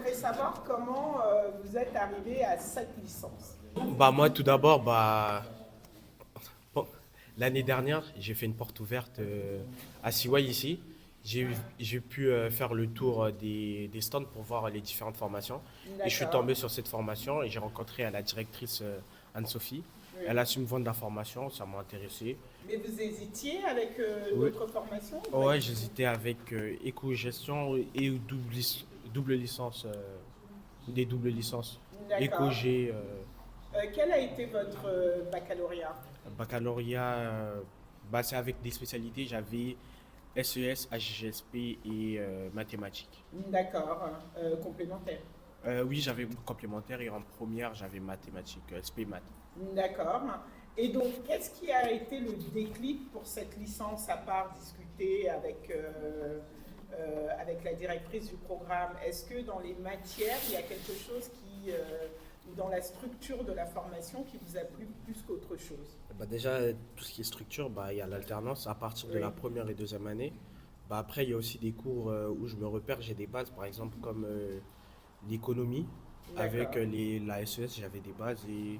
voudrais savoir comment vous êtes arrivé à cette licence. Moi, tout d'abord, bon, l'année dernière, j'ai fait une porte ouverte à CY ici. J'ai pu faire le tour des stands pour voir les différentes formations. Et je suis D'accord. tombé sur cette formation et j'ai rencontré la directrice Anne-Sophie. Elle Oui. a su me vendre l'information, ça m'a intéressé. Mais vous hésitiez avec Oui. d'autres formations ou pas Ouais, du tout? j'hésitais avec éco-gestion et double licence, des doubles licences. D'accord. Éco-G, Quel a été votre baccalauréat? baccalauréat, c'est avec des spécialités. J'avais SES, HGSP et mathématiques. D'accord. Complémentaire. Oui, j'avais complémentaire et en première, j'avais mathématiques, SP maths. D'accord. Et donc, qu'est-ce qui a été le déclic pour cette licence à part discuter avec la directrice du programme? Est-ce que dans les matières, il y a quelque chose ou dans la structure de la formation qui vous a plu plus qu'autre chose? Déjà, tout ce qui est structure, il y a l'alternance à partir de Oui. la première et deuxième année. Après, il y a aussi des cours où je me repère, j'ai des bases, par exemple comme l'économie. Avec D'accord. la SES, j'avais des bases et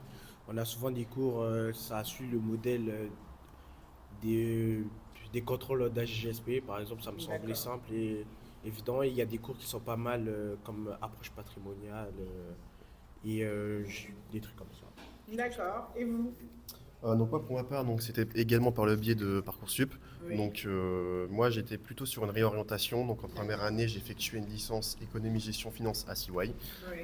on a souvent des cours, ça suit le modèle des, des contrôles d'HGSP, par exemple, ça me semblait D'accord. simple et évident. Et il y a des cours qui sont pas mal, comme approche patrimoniale et des trucs comme ça. D'accord. Et vous? Donc moi pour ma part donc c'était également par le biais de Parcoursup. Oui. Moi j'étais plutôt sur une réorientation. Donc en première D'accord. année j'ai effectué une licence économie gestion finance à CY. Oui.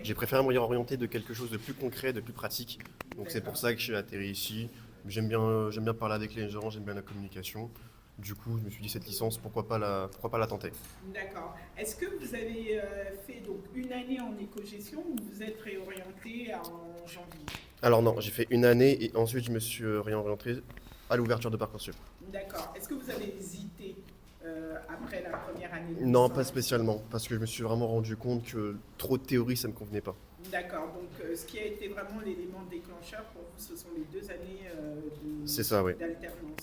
J'ai préféré me réorienter de quelque chose de plus concret, de plus pratique. Donc c'est pour D'accord. ça que je suis atterri ici. J'aime bien parler avec les gens, j'aime bien la communication. Du coup je me suis dit cette licence pourquoi pas la tenter. D'accord. Est-ce que vous avez fait donc une année en éco-gestion ou vous êtes réorienté en janvier? Alors non, j'ai fait une année et ensuite je me suis réorienté à l'ouverture de Parcoursup. D'accord. Est-ce que vous avez hésité après la première année de Non, pas licence? spécialement, parce que je me suis vraiment rendu compte que trop de théorie, ça me convenait pas. D'accord. Donc, ce qui a été vraiment l'élément déclencheur pour vous, ce sont les 2 années C'est ça, oui. d'alternance.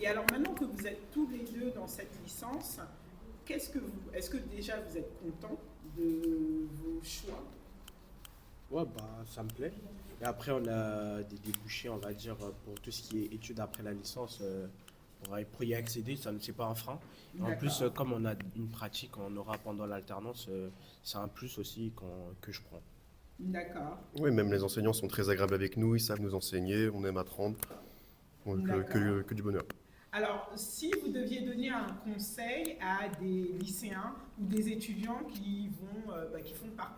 Et alors, maintenant que vous êtes tous les deux dans cette licence, est-ce que déjà vous êtes content de vos choix? Ouais, ça me plaît. Et après, on a des débouchés, on va dire, pour tout ce qui est études après la licence, pour y accéder, ça ne c'est pas un frein. En plus, D'accord. comme on a une pratique qu'on aura pendant l'alternance, c'est un plus aussi que je prends. D'accord. Oui, même les enseignants sont très agréables avec nous, ils savent nous enseigner, on aime apprendre, donc D'accord. que du bonheur. Alors, si vous deviez donner un conseil à des lycéens ou des étudiants qui font parcours